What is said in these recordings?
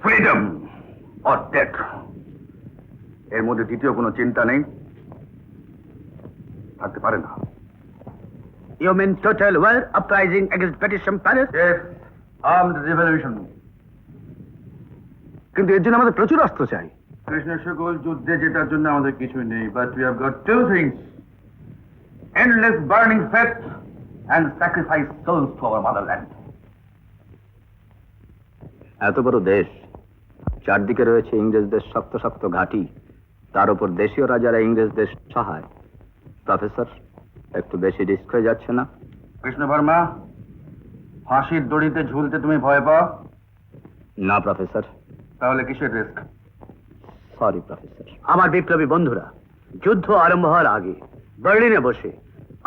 Freedom or death, এর মধ্যে দ্বিতীয় কোনো চিন্তা নেই, থাকতে পারে না। You mean total world uprising against British Empire? Yes, armed revolution. কিন্তু এর জন্য আমাদের প্রচুর অস্ত্র চাই। কৃষ্ণ সকল যুদ্ধে জেতার জন্য আমাদের কিছুই নেই, but we have got two things: endless burning faith and sacrifice souls to our motherland. এত বড় দেশ, চারদিকে রয়েছে ইংরেজদের শক্ত শক্ত ঘাঁটি, তার উপর দেশীয় রাজারা ইংরেজদের সহায়। প্রফেসর, একটু বেশি রিস্ক হয়ে যাচ্ছে না? কৃষ্ণ বর্মা, ফাঁসির দড়িতে ঝুলতে তুমি ভয় পাও? না প্রফেসর। তাহলে কিসের রিস্ক? Sorry professor. আমার বিপ্লবী বন্ধুরা, যুদ্ধ আরম্ভ হওয়ার আগে বার্লিনে বসে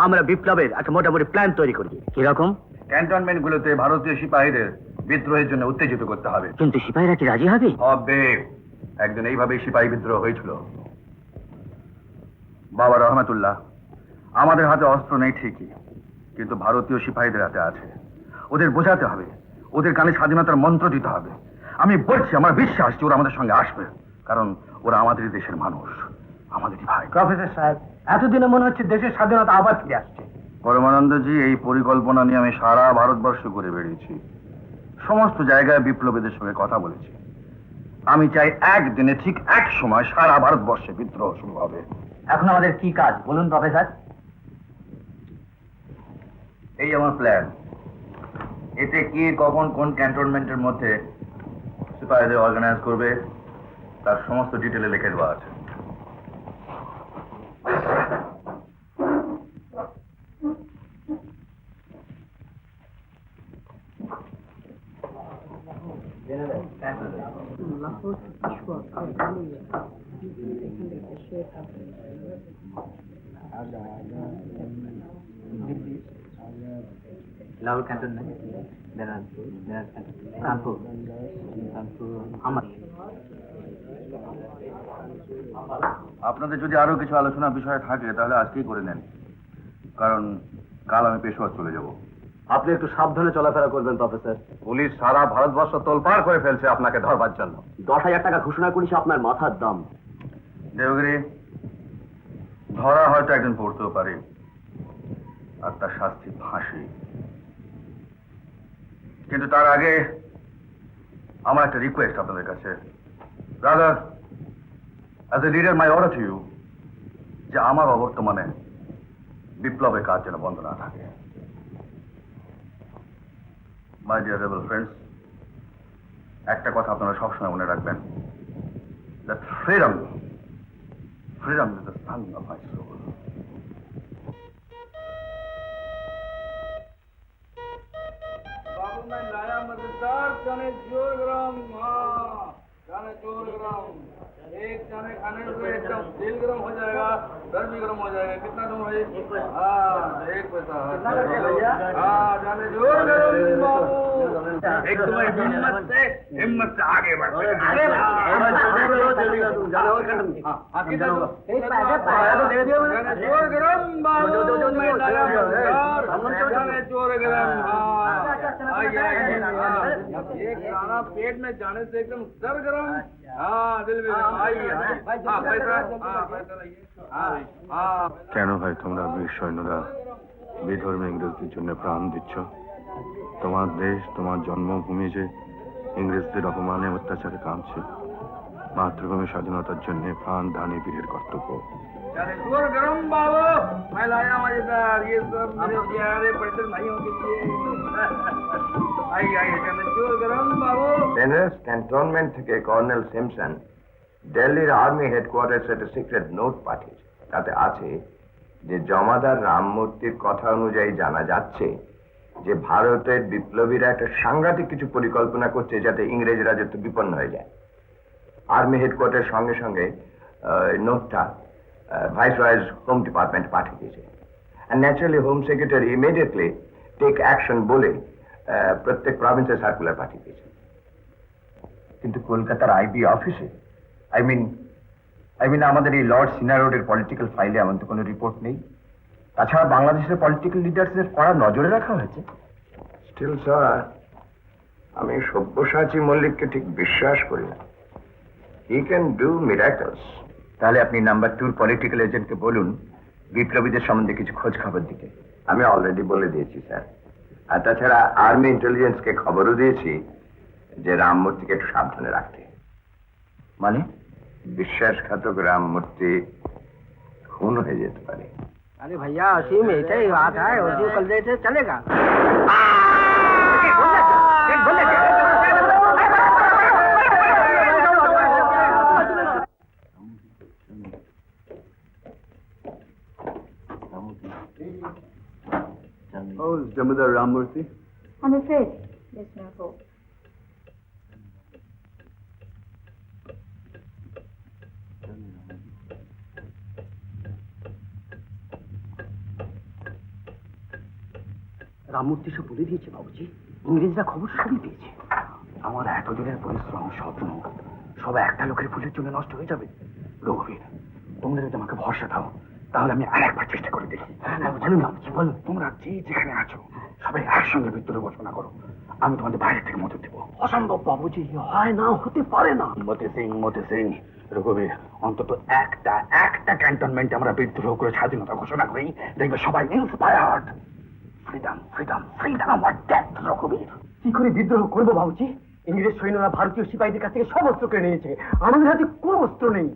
আমরা বিপ্লবের একটা মোটামুটি প্ল্যান তৈরি করি। কিরকম? ক্যান্টনমেন্টগুলোতে ভারতীয় সিপাহীদের বিদ্রোহের জন্য উত্তেজিত করতে হবে। কিন্তু সিপাহীরা কি রাজি হবে? হবে। একদিন এইভাবেই সিপাহী বিদ্রোহ হয়েছিল। বাবা রহমাতুল্লাহ, আমাদের হাতে অস্ত্র নেই ঠিকই, কিন্তু ভারতীয় সিপাহীদের হাতে আছে। ওদের বোঝাতে হবে, ওদের কানে স্বাধীনতার মন্ত্র দিতে হবে। আমি বলছি, আমার বিশ্বাস যে ওরা আমাদের সঙ্গে আসবে, কারণ ওরা আমাদের দেশের মানুষ, আমাদেরই ভাই। প্রফেসর সাহেব, এতদিনে মনে হচ্ছে দেশের স্বাধীনতা আবার ফিরে আসছে। পরমানন্দজি, এই পরিকল্পনা নিয়ে আমি সারা ভারতবর্ষ ঘুরে বেরিয়েছি, সমস্ত জায়গায় বিপ্লবীদের সঙ্গে কথা বলেছি। আমি চাই একদিনে ঠিক এক সময় সারা ভারতবর্ষে বিদ্রোহ শুরু হবে। এখন আমাদের কি কাজ বলুন প্রফেসর? এই আমার প্ল্যান। এতে কি কখন কোন ক্যান্টনমেন্টের মধ্যে সিপাহীদের অর্গানাইজ করবে তার সমস্ত ডিটেলে লিখে দেওয়া আছে। লাহোর ক্যান্টনমেন্ট, দিনাজপুর, কানপুর, আমার। আপনাদের যদি আরো কিছু আলোচনার বিষয় থাকে তাহলে আজকেই করে নেন, কারণ কাল আমি পেশোয়ার চলে যাব। আপনি একটু সাবধানে চলাফেরা করবেন প্রফেসর। পুলিশ সারা ভারতবর্ষ তোলপাড় করে ফেলছে আপনাকে ধরবার জন্য। 10,000 টাকা ঘোষণা করেছে আপনার মাথার দাম। দেবগিরি, ধরা হয়তো একদিন পড়তেও পারে, আর তার শাস্তি ফাঁসি। কিন্তু তার আগে আমার একটা রিকোয়েস্ট আপনাদের কাছে, rather as a leader my order to you, যে আমার অবর্তমানে বিপ্লবের কাজ যেন বন্ধ না থাকে। মাই ডিয়ার রেবেল ফ্রেন্ডস, একটা কথা আপনারা সবসময় মনে রাখবেন, that freedom is the sun of my soul. बाबू मैं लाया मजेदार चने चोरग्राम। हाँ, चने चोरग्राम। एक चने खाने से एकदम दिल गर्म हो जाएगा, घर भी गर्म हो जाएगा। कितना दूर है? हाँ, 1 पैसा। हाँ, चने चोरग्राम बाबू। एक तुम्हारी हिम्मत से आगे बढ़। आगे बढ़। हाँ, कितना दूर? चने चोरग्राम बाबू। मैं लाया मजेदार चने चोरग्राम। हाँ, एक खाना पेट में जाने से एकदम सरगरम। हाँ, दिल में आइए। हाँ, पैसा लाइए। हाँ, কেন ভাই তোমরা বীর সৈন্যরা বিধর্মী ইংরেজদের জন্য প্রাণ দিচ্ছ? তোমার দেশ, তোমার জন্মভূমি যে ইংরেজদের অপমানে অত্যাচারে কাঁদছে, মাতৃভূমি স্বাধীনতার জন্য প্রাণ দানে বীরের কর্তব্য। चोर गरम बाबू, मैं लाया मजेदार। ये सब मेरे प्यारे पर्यटन भाइयों के लिए। आइए चोर गरम बाबू। বেনারস ক্যান্টনমেন্ট থেকে কর্নেল সিমসন দিল্লির আর্মি হেডকোয়ার্টার্সে একটা সিক্রেট নোট পাঠিয়েছে। তাতে আছে যে জমাদার রামমূর্তির কথা অনুযায়ী জানা যাচ্ছে যে ভারতের বিপ্লবীরা একটা সাংঘাতিক কিছু পরিকল্পনা করছে যাতে ইংরেজ রাজত্ব বিপন্ন হয়ে যায়। আর্মি হেডকোয়ার্টার সঙ্গে সঙ্গে নোটটা ভাইসরয়ের হোম ডিপার্টমেন্ট পাঠিয়ে দিয়েছে। And naturally, Home Secretary immediately take action বলে প্রত্যেক প্রভিন্সে সার্কুলার পাঠিয়ে দিয়েছে। কিন্তু কলকাতার আইবি অফিসে আই মিন আমাদের এই লর্ড সিনারোডের পলিটিক্যাল ফাইলে এমন তো কোনো রিপোর্ট নেই। তাছাড়া বাংলাদেশের পলিটিক্যাল লিডার্সদের কড়া নজরে রাখা হয়েছে। স্টিল স্যার, আমি সব্যসাচী মল্লিককে ঠিক বিশ্বাস করি না। He can do miracles. তাহলে আপনি নাম্বার 2 পলিটিক্যাল এজেন্টকে বলুন বিপ্লবীদের সম্বন্ধে কিছু খোঁজ খবর দিতে। আমি অলরেডি বলে দিয়েছি স্যার। আর তাছাড়া আর্মি ইন্টেলিজেন্সকে খবরও দিয়েছি যে রামমূর্তিকে একটু সাবধানে রাখতে। মানে বিশ্বাসঘাতক রামমূর্তি খুন হয়ে যেতে পারে। अरे भैया असीम ऐसे ही बात है, उसी कर देते चलेगा। Oh, Jamidar Ramurthy. I'm afraid there's no hope. Ramamurthy সব বলে দিয়েছে বাবুজি, ইংরেজরা খবর সবই পেয়েছে। আমার এতদিনের পরিশ্রম স্বপ্ন সব একটা লোকের ভুলের জন্য নষ্ট হয়ে যাবে। রঘুবীর, তোমরা যদি আমাকে ভরসা দাও তাহলে আমি আর একবার চেষ্টা করে দেখি। বলো, তোমরা যে যেখানে আছো সবাই একসঙ্গে বিদ্রোহ ঘোষণা করো, আমি তোমাদের বাইরে থেকে মদত দেবো। অসম্ভব বাবুজি, হয় না, হতে পারে না। মতি সিং, রঘুবীর, অন্তত একটা ক্যান্টনমেন্টে আমরা বিদ্রোহ করে স্বাধীনতা ঘোষণা করি, দেখবে সবাই ইন্সপায়ার্ড। ফ্রিডম ফ্রিডম ফ্রিডম আর ডেথ। রঘুবীর, কি করে বিদ্রোহ করবো বাবুজি? ইংরেজ সৈন্যরা ভারতীয় সিপাহীদের কাছ থেকে সব অস্ত্র কেড়ে নিয়েছে, আমাদের হাতে কোনো অস্ত্র নেই।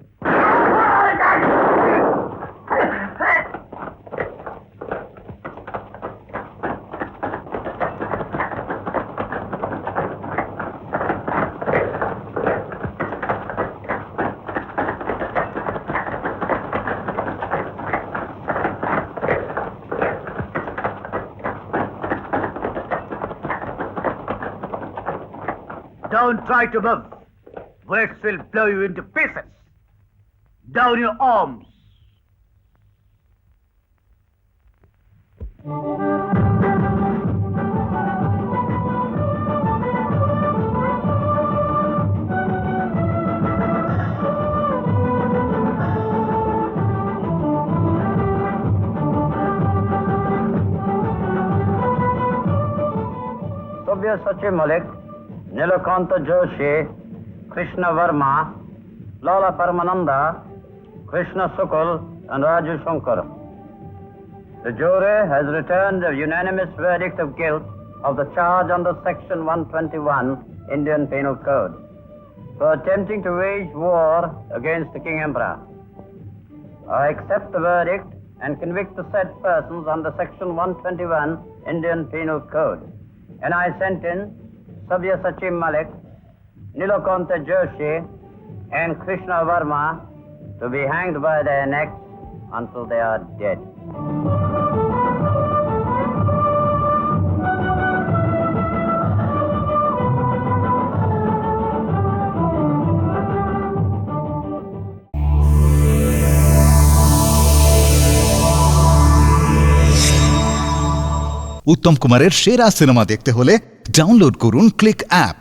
Don't try to move. Words will blow you into pieces. Down your arms. Sabyasachi Malik, Nilakanta Joshi, Krishna Verma, Lala Paramananda, Krishna Sukul, and Raju Shankar. The jury has returned a unanimous verdict of guilt of the charge under Section 121 Indian Penal Code for attempting to wage war against the King Emperor. I accept the verdict and convict the said persons under Section 121 Indian Penal Code, and I sentence Sabyasachi Malik, Nilakanta Joshi, and Krishna Verma to be hanged by their necks until they are dead. উত্তম কুমারের সেরা cinema দেখতে হলে download করুন click app.